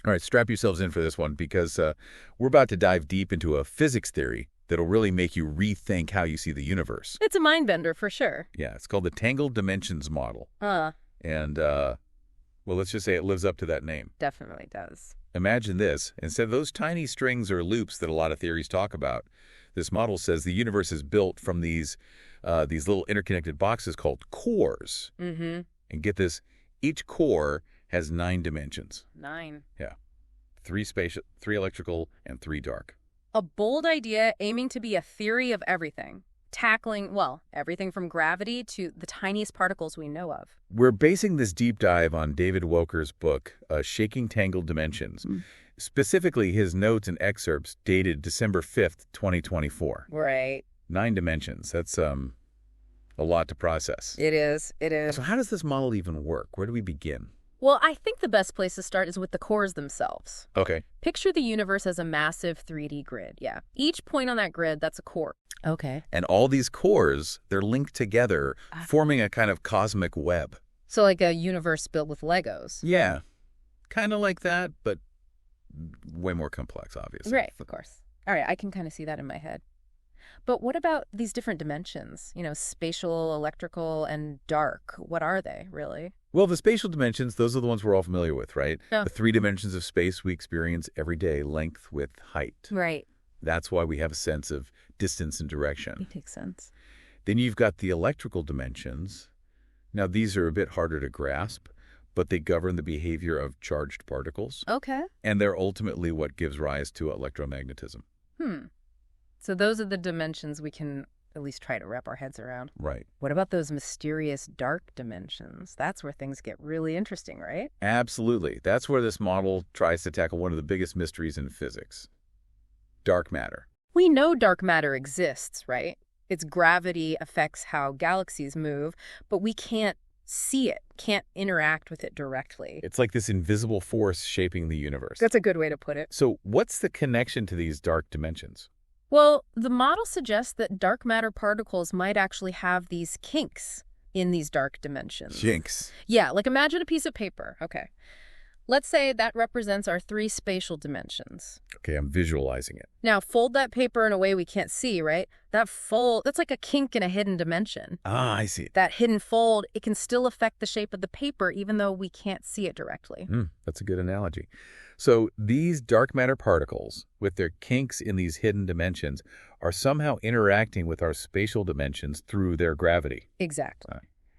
All right, strap yourselves in for this one because we're about to dive deep into a physics theory that'll really make you rethink how you see the universe. It's a mind bender for sure. Yeah, it's called the Tangled Dimensions model. And, well, let's just say it lives up to that name. Definitely does. Imagine this. Instead of those tiny strings or loops that a lot of theories talk about, this model says the universe is built from these little interconnected boxes called cores. Mm-hmm. And get this, each core has 9 dimensions. 9. Yeah. 3 spatial, 3 electrical, and 3 dark. A bold idea aiming to be a theory of everything. Tackling, well, everything from gravity to the tiniest particles we know of. We're basing this deep dive on David Wolker's book, Shaking Tangled Dimensions, specifically his notes and excerpts dated December 5th, 2024. Right. 9 dimensions. That's a lot to process. It is. It is. So how does this model even work? Where do we begin? Well, I think the best place to start is with the cores themselves. Okay. Picture the universe as a massive 3D grid, yeah. Each point on that grid, that's a core. Okay. And all these cores, they're linked together, forming a kind of cosmic web. So like a universe built with Legos. Yeah. Kind of like that, but way more complex, obviously. Right, of course. All right, I can kind of see that in my head. But what about these different dimensions? You know, spatial, electrical, and dark. What are they, really? Well, the spatial dimensions, those are the ones we're all familiar with, right? Yeah. The 3 dimensions of space we experience every day, length, width, height. Right. That's why we have a sense of distance and direction. It makes sense. Then you've got the electrical dimensions. Now, these are a bit harder to grasp, but they govern the behavior of charged particles. Okay. And they're ultimately what gives rise to electromagnetism. So those are the dimensions we can at least try to wrap our heads around. Right. What about those mysterious dark dimensions? That's where things get really interesting, right? Absolutely. That's where this model tries to tackle one of the biggest mysteries in physics. Dark matter. We know dark matter exists, right? Its gravity affects how galaxies move, but we can't see it, can't interact with it directly. It's like this invisible force shaping the universe. That's a good way to put it. So what's the connection to these dark dimensions? Well, the model suggests that dark matter particles might actually have these kinks in these dark dimensions. Jinx. Yeah, like imagine a piece of paper. Okay. Let's say that represents our 3 spatial dimensions. Okay, I'm visualizing it. Now, fold that paper in a way we can't see, right? That's like a kink in a hidden dimension. Ah, I see. That hidden fold, it can still affect the shape of the paper even though we can't see it directly. That's a good analogy. So these dark matter particles, with their kinks in these hidden dimensions, are somehow interacting with our spatial dimensions through their gravity. Exactly.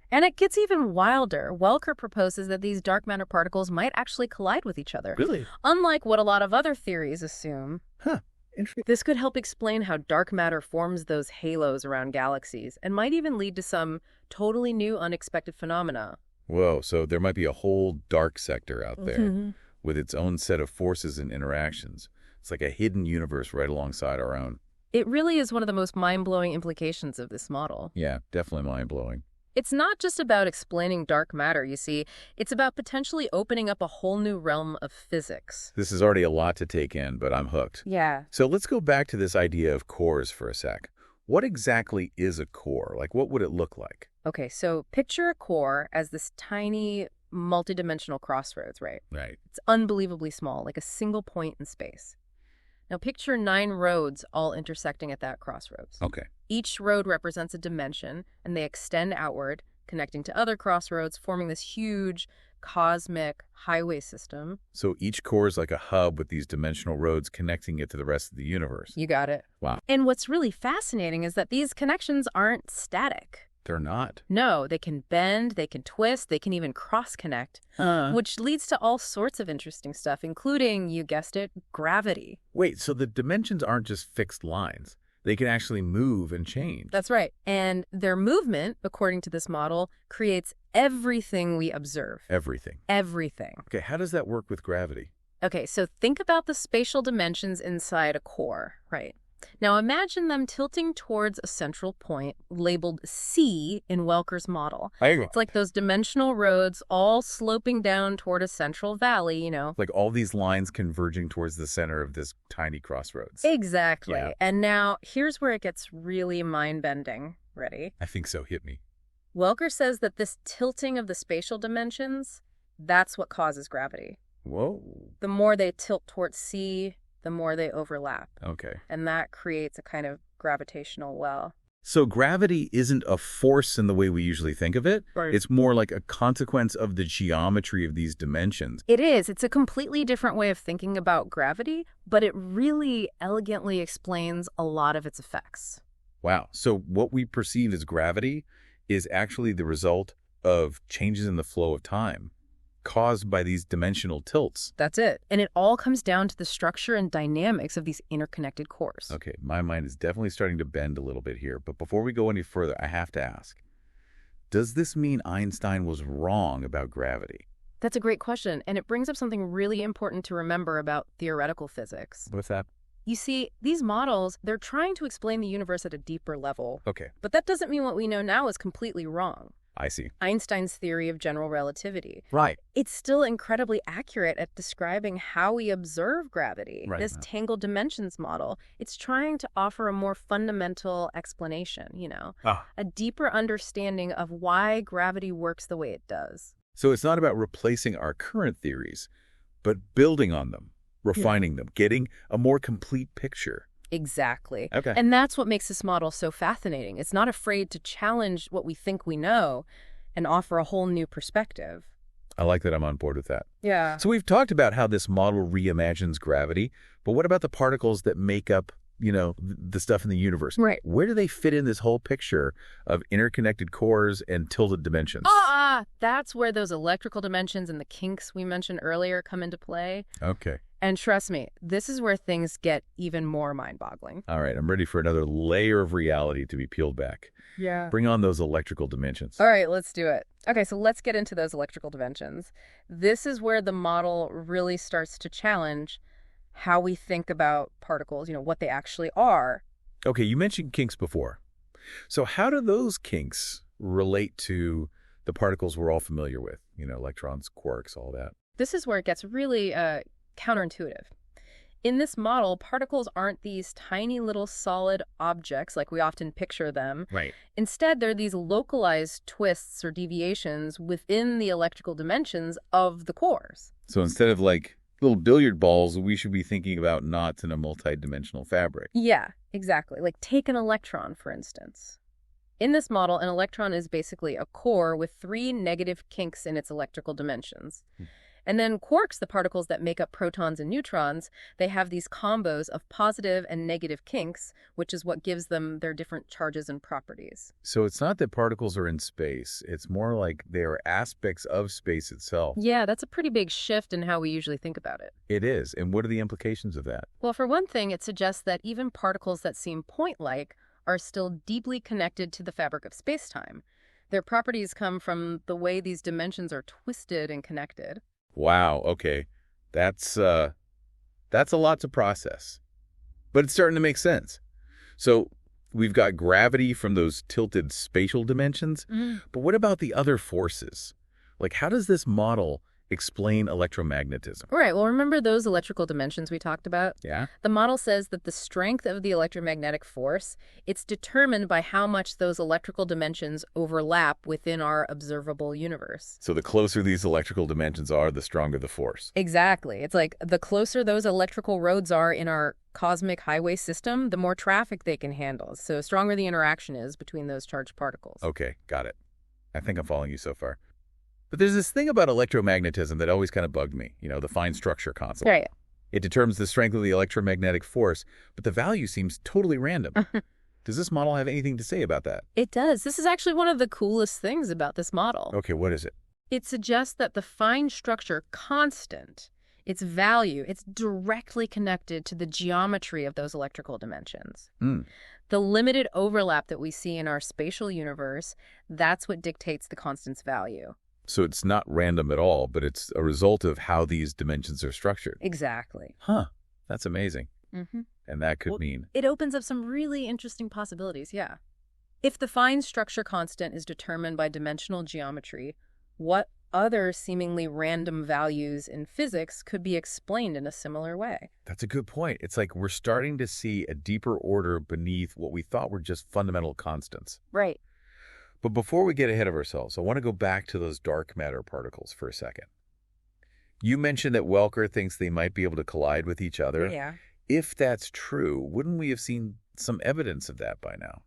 And it gets even wilder. Welker proposes that these dark matter particles might actually collide with each other. Really? Unlike what a lot of other theories assume. Huh. Interesting. This could help explain how dark matter forms those halos around galaxies and might even lead to some totally new, unexpected phenomena. Whoa, so there might be a whole dark sector out there with its own set of forces and interactions. It's like a hidden universe right alongside our own. It really is one of the most mind-blowing implications of this model. Yeah, definitely mind-blowing. It's not just about explaining dark matter, you see. It's about potentially opening up a whole new realm of physics. This is already a lot to take in, but I'm hooked. Yeah. So let's go back to this idea of cores for a sec. What exactly is a core? Like, what would it look like? Okay, so picture a core as this tiny, multidimensional crossroads, right? Right. It's unbelievably small, like a single point in space. Now picture 9 roads all intersecting at that crossroads. Okay. Each road represents a dimension, and they extend outward, connecting to other crossroads, forming this huge cosmic highway system. So each core is like a hub with these dimensional roads connecting it to the rest of the universe. You got it. Wow. And what's really fascinating is that these connections aren't static. They're not. No, they can bend, they can twist, they can even cross-connect, which leads to all sorts of interesting stuff, including, you guessed it, gravity. Wait, so the dimensions aren't just fixed lines. They can actually move and change. That's right. And their movement, according to this model, creates everything we observe. Everything. Everything. Okay, how does that work with gravity? Okay, so think about the spatial dimensions inside a core, right? Now imagine them tilting towards a central point labeled C in Welker's model. It's like those dimensional roads all sloping down toward a central valley, you know. Like all these lines converging towards the center of this tiny crossroads. Exactly. Yeah. And now here's where it gets really mind-bending. Ready? I think so. Hit me. Welker says that this tilting of the spatial dimensions, that's what causes gravity. Whoa. The more they tilt towards C, the more they overlap. Okay. And that creates a kind of gravitational well. So gravity isn't a force in the way we usually think of it. Right. It's more like a consequence of the geometry of these dimensions. It is. It's a completely different way of thinking about gravity, but it really elegantly explains a lot of its effects. Wow. So what we perceive as gravity is actually the result of changes in the flow of time caused by these dimensional tilts. That's it. And it all comes down to the structure and dynamics of these interconnected cores. Okay, my mind is definitely starting to bend a little bit here, but before we go any further, I have to ask, does this mean Einstein was wrong about gravity? That's a great question, and it brings up something really important to remember about theoretical physics. What's that? You see, these models, they're trying to explain the universe at a deeper level. Okay. But that doesn't mean what we know now is completely wrong. I see. Einstein's theory of general relativity. Right. It's still incredibly accurate at describing how we observe gravity. Right. This Tangled Dimensions model, it's trying to offer a more fundamental explanation, a deeper understanding of why gravity works the way it does. So it's not about replacing our current theories, but building on them, refining them, getting a more complete picture. Exactly. Okay. And that's what makes this model so fascinating. It's not afraid to challenge what we think we know and offer a whole new perspective. I like that. I'm on board with that. Yeah. So we've talked about how this model reimagines gravity, but what about the particles that make up, the stuff in the universe? Right. Where do they fit in this whole picture of interconnected cores and tilted dimensions? That's where those electrical dimensions and the kinks we mentioned earlier come into play. Okay. And trust me, this is where things get even more mind-boggling. All right, I'm ready for another layer of reality to be peeled back. Yeah. Bring on those electrical dimensions. All right, let's do it. Okay, so let's get into those electrical dimensions. This is where the model really starts to challenge how we think about particles, what they actually are. Okay, you mentioned kinks before. So how do those kinks relate to the particles we're all familiar with? Electrons, quarks, all that. This is where it gets really counterintuitive. In this model, particles aren't these tiny little solid objects like we often picture them. Right. Instead, they're these localized twists or deviations within the electrical dimensions of the cores. So instead of like little billiard balls, we should be thinking about knots in a multidimensional fabric. Yeah, exactly. Like take an electron, for instance. In this model, an electron is basically a core with 3 negative kinks in its electrical dimensions. And then quarks, the particles that make up protons and neutrons, they have these combos of positive and negative kinks, which is what gives them their different charges and properties. So it's not that particles are in space. It's more like they are aspects of space itself. Yeah, that's a pretty big shift in how we usually think about it. It is. And what are the implications of that? Well, for one thing, it suggests that even particles that seem point-like are still deeply connected to the fabric of space-time. Their properties come from the way these dimensions are twisted and connected. Wow, okay. That's a lot to process. But it's starting to make sense. So we've got gravity from those tilted spatial dimensions, but what about the other forces? Like, how does this model explain electromagnetism? Right. Well, remember those electrical dimensions we talked about? Yeah. The model says that the strength of the electromagnetic force, it's determined by how much those electrical dimensions overlap within our observable universe. So the closer these electrical dimensions are, the stronger the force. Exactly. It's like the closer those electrical roads are in our cosmic highway system, the more traffic they can handle. So the stronger the interaction is between those charged particles. Okay, got it. I think I'm following you so far. But there's this thing about electromagnetism that always kind of bugged me, the fine structure concept. Right. It determines the strength of the electromagnetic force, but the value seems totally random. Does this model have anything to say about that? It does. This is actually one of the coolest things about this model. Okay, what is it? It suggests that the fine structure constant, its value, it's directly connected to the geometry of those electrical dimensions. The limited overlap that we see in our spatial universe, that's what dictates the constant's value. So it's not random at all, but it's a result of how these dimensions are structured. Exactly. Huh. That's amazing. And that could mean... It opens up some really interesting possibilities, yeah. If the fine structure constant is determined by dimensional geometry, what other seemingly random values in physics could be explained in a similar way? That's a good point. It's like we're starting to see a deeper order beneath what we thought were just fundamental constants. Right. But before we get ahead of ourselves, I want to go back to those dark matter particles for a second. You mentioned that Welker thinks they might be able to collide with each other. Yeah. If that's true, wouldn't we have seen some evidence of that by now?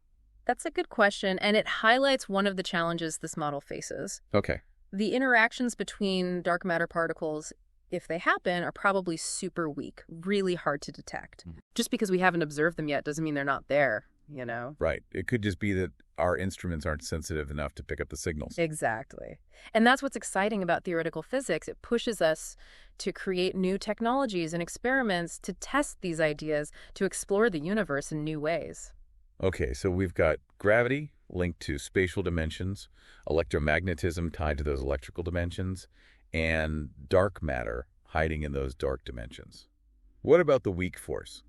That's a good question, and it highlights one of the challenges this model faces. Okay. The interactions between dark matter particles, if they happen, are probably super weak, really hard to detect. Just because we haven't observed them yet doesn't mean they're not there, you know? Right. It could just be that our instruments aren't sensitive enough to pick up the signals. Exactly. And that's what's exciting about theoretical physics. It pushes us to create new technologies and experiments to test these ideas, to explore the universe in new ways. Okay, so we've got gravity linked to spatial dimensions, electromagnetism tied to those electrical dimensions, and dark matter hiding in those dark dimensions. What about the weak force?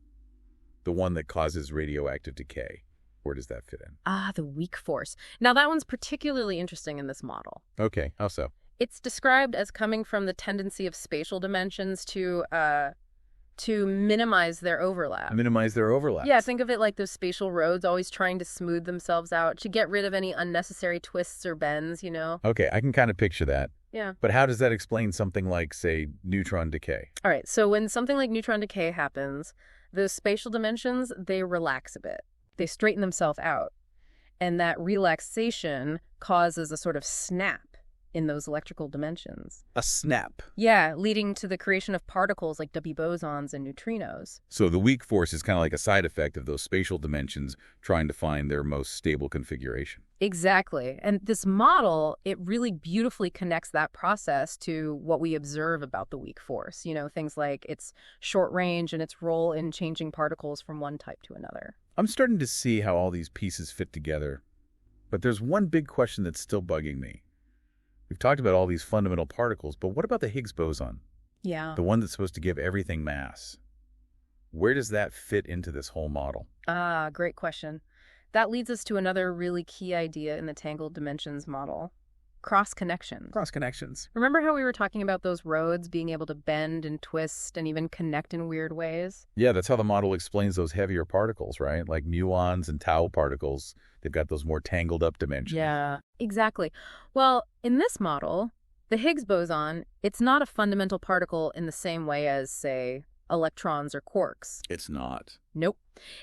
The one that causes radioactive decay? Where does that fit in? Ah, the weak force. Now, that one's particularly interesting in this model. Okay, how so? It's described as coming from the tendency of spatial dimensions to minimize their overlap. Minimize their overlap. Yeah, think of it like those spatial roads always trying to smooth themselves out, to get rid of any unnecessary twists or bends, you know? Okay, I can kind of picture that. Yeah. But how does that explain something like, say, neutron decay? All right, so when something like neutron decay happens, those spatial dimensions, they relax a bit. They straighten themselves out. And that relaxation causes a sort of snap in those electrical dimensions. A snap. Yeah, leading to the creation of particles like W bosons and neutrinos. So the weak force is kind of like a side effect of those spatial dimensions trying to find their most stable configuration. Exactly. And this model, it really beautifully connects that process to what we observe about the weak force. You know, things like its short range and its role in changing particles from one type to another. I'm starting to see how all these pieces fit together. But there's one big question that's still bugging me. We've talked about all these fundamental particles, but what about the Higgs boson? Yeah. The one that's supposed to give everything mass. Where does that fit into this whole model? Ah, great question. That leads us to another really key idea in the Tangled Dimensions model. Cross-connections. Cross-connections. Remember how we were talking about those roads being able to bend and twist and even connect in weird ways? Yeah, that's how the model explains those heavier particles, right? Like muons and tau particles. They've got those more tangled up dimensions. Yeah, exactly. Well, in this model, the Higgs boson, it's not a fundamental particle in the same way as, say, electrons or quarks. It's not. Nope.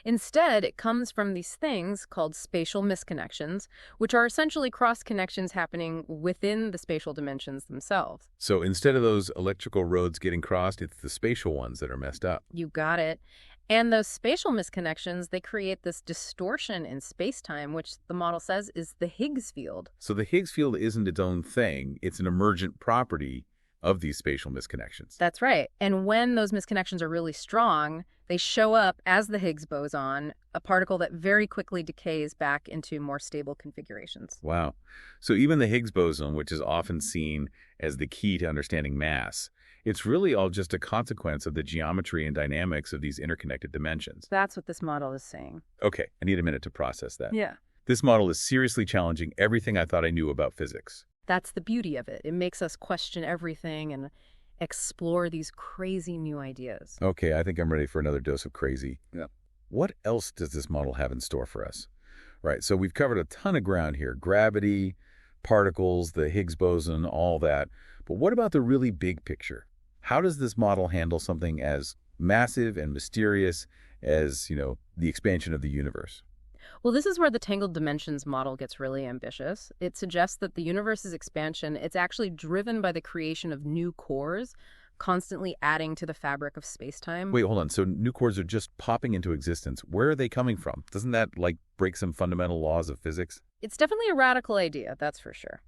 Instead, it comes from these things called spatial misconnections, which are essentially cross-connections happening within the spatial dimensions themselves. So instead of those electrical roads getting crossed, it's the spatial ones that are messed up. You got it. And those spatial misconnections, they create this distortion in space-time, which the model says is the Higgs field. So the Higgs field isn't its own thing. It's an emergent property of these spatial misconnections. That's right. And when those misconnections are really strong, they show up as the Higgs boson, a particle that very quickly decays back into more stable configurations. Wow. So even the Higgs boson, which is often seen as the key to understanding mass, it's really all just a consequence of the geometry and dynamics of these interconnected dimensions. That's what this model is saying. Okay, I need a minute to process that. Yeah. This model is seriously challenging everything I thought I knew about physics. That's the beauty of it. It makes us question everything and explore these crazy new ideas. Okay, I think I'm ready for another dose of crazy. Yeah. What else does this model have in store for us? Right, so we've covered a ton of ground here. Gravity, particles, the Higgs boson, all that. But what about the really big picture? How does this model handle something as massive and mysterious as, the expansion of the universe? Well, this is where the Tangled Dimensions model gets really ambitious. It suggests that the universe's expansion, it's actually driven by the creation of new cores, constantly adding to the fabric of space-time. Wait, hold on. So new cores are just popping into existence. Where are they coming from? Doesn't that, break some fundamental laws of physics? It's definitely a radical idea, that's for sure.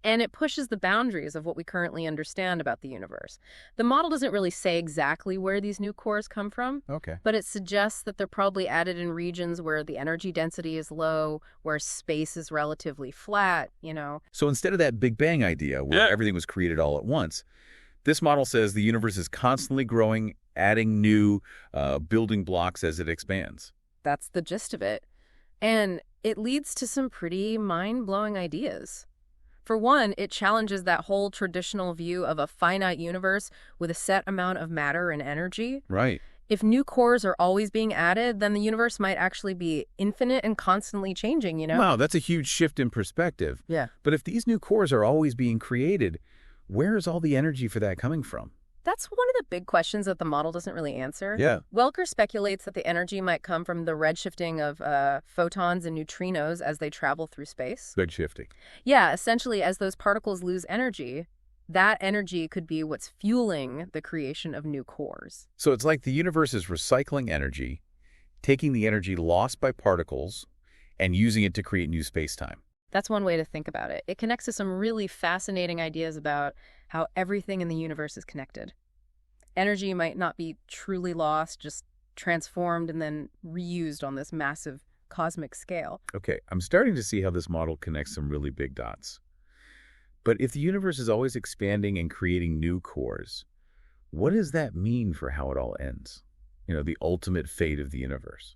And it pushes the boundaries of what we currently understand about the universe. The model doesn't really say exactly where these new cores come from, Okay. but it suggests that they're probably added in regions where the energy density is low, where space is relatively flat, So instead of that Big Bang idea where everything was created all at once, this model says the universe is constantly growing, adding new building blocks as it expands. That's the gist of it. And it leads to some pretty mind-blowing ideas. For one, it challenges that whole traditional view of a finite universe with a set amount of matter and energy. Right. If new cores are always being added, then the universe might actually be infinite and constantly changing, Wow, that's a huge shift in perspective. Yeah. But if these new cores are always being created, where is all the energy for that coming from? That's one of the big questions that the model doesn't really answer. Yeah. Welker speculates that the energy might come from the redshifting of photons and neutrinos as they travel through space. Redshifting. Yeah, essentially, as those particles lose energy, that energy could be what's fueling the creation of new cores. So it's like the universe is recycling energy, taking the energy lost by particles, and using it to create new space-time. That's one way to think about it. It connects to some really fascinating ideas about how everything in the universe is connected. Energy might not be truly lost, just transformed and then reused on this massive cosmic scale. Okay, I'm starting to see how this model connects some really big dots. But if the universe is always expanding and creating new cores, what does that mean for how it all ends? The ultimate fate of the universe.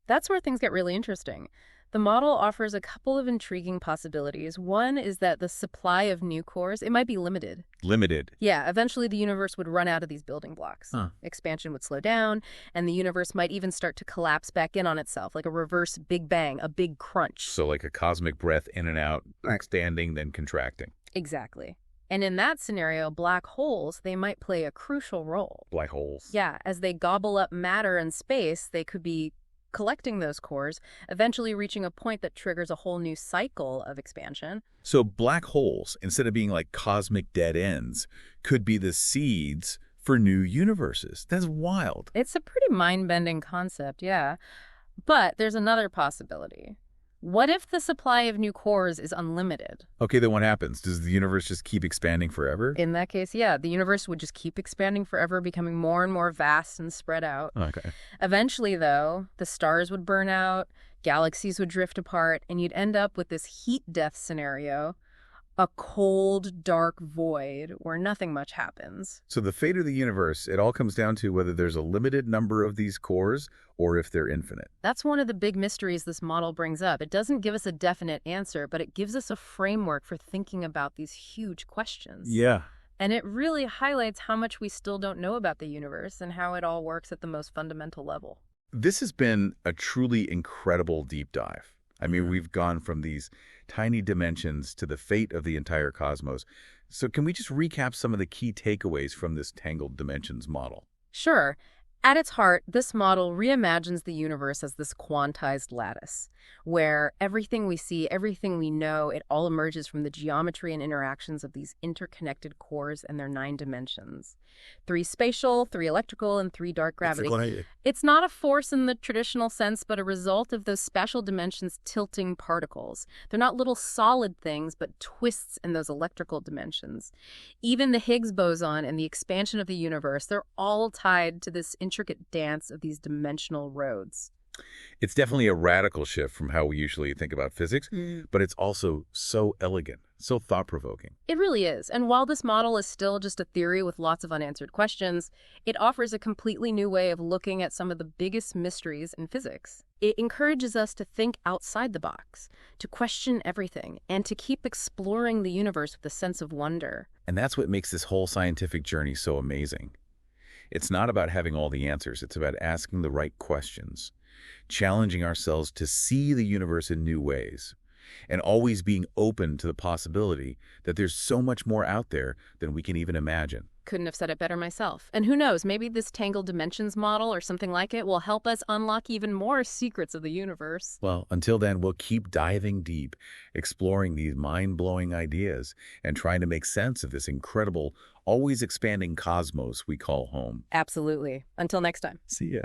That's where things get really interesting. The model offers a couple of intriguing possibilities. One is that the supply of new cores, it might be limited. Limited? Yeah, eventually the universe would run out of these building blocks. Expansion would slow down, and the universe might even start to collapse back in on itself, like a reverse Big Bang, a big crunch. So like a cosmic breath in and out, expanding, then contracting. Exactly. And in that scenario, black holes, they might play a crucial role. Black holes? Yeah, as they gobble up matter and space, they could be collecting those cores, eventually reaching a point that triggers a whole new cycle of expansion. So black holes, instead of being like cosmic dead ends, could be the seeds for new universes. That's wild. It's a pretty mind-bending concept, yeah. But there's another possibility. What if the supply of new cores is unlimited? Okay, then what happens? Does the universe just keep expanding forever? In that case, yeah, the universe would just keep expanding forever, becoming more and more vast and spread out. Okay. Eventually, though, the stars would burn out, galaxies would drift apart, and you'd end up with this heat death scenario, a cold, dark void where nothing much happens. So the fate of the universe, it all comes down to whether there's a limited number of these cores or if they're infinite. That's one of the big mysteries this model brings up. It doesn't give us a definite answer, but it gives us a framework for thinking about these huge questions. Yeah. And it really highlights how much we still don't know about the universe and how it all works at the most fundamental level. This has been a truly incredible deep dive. I mean, we've gone from these tiny dimensions to the fate of the entire cosmos. So can we just recap some of the key takeaways from this Tangled Dimensions model? Sure. At its heart, this model reimagines the universe as this quantized lattice, where everything we see, everything we know, it all emerges from the geometry and interactions of these interconnected cores and their 9 dimensions. 3 spatial, 3 electrical, and 3 dark gravity. It's not a force in the traditional sense, but a result of those special dimensions tilting particles. They're not little solid things, but twists in those electrical dimensions. Even the Higgs boson and the expansion of the universe, they're all tied to this intricate dance of these dimensional roads. It's definitely a radical shift from how we usually think about physics, but it's also so elegant, so thought-provoking. It really is. And while this model is still just a theory with lots of unanswered questions, it offers a completely new way of looking at some of the biggest mysteries in physics. It encourages us to think outside the box, to question everything, and to keep exploring the universe with a sense of wonder. And that's what makes this whole scientific journey so amazing. It's not about having all the answers. It's about asking the right questions, challenging ourselves to see the universe in new ways, and always being open to the possibility that there's so much more out there than we can even imagine. Couldn't have said it better myself. And who knows, maybe this Tangled Dimensions model or something like it will help us unlock even more secrets of the universe. Well, until then, we'll keep diving deep, exploring these mind-blowing ideas, and trying to make sense of this incredible, always expanding cosmos we call home. Absolutely. Until next time. See ya.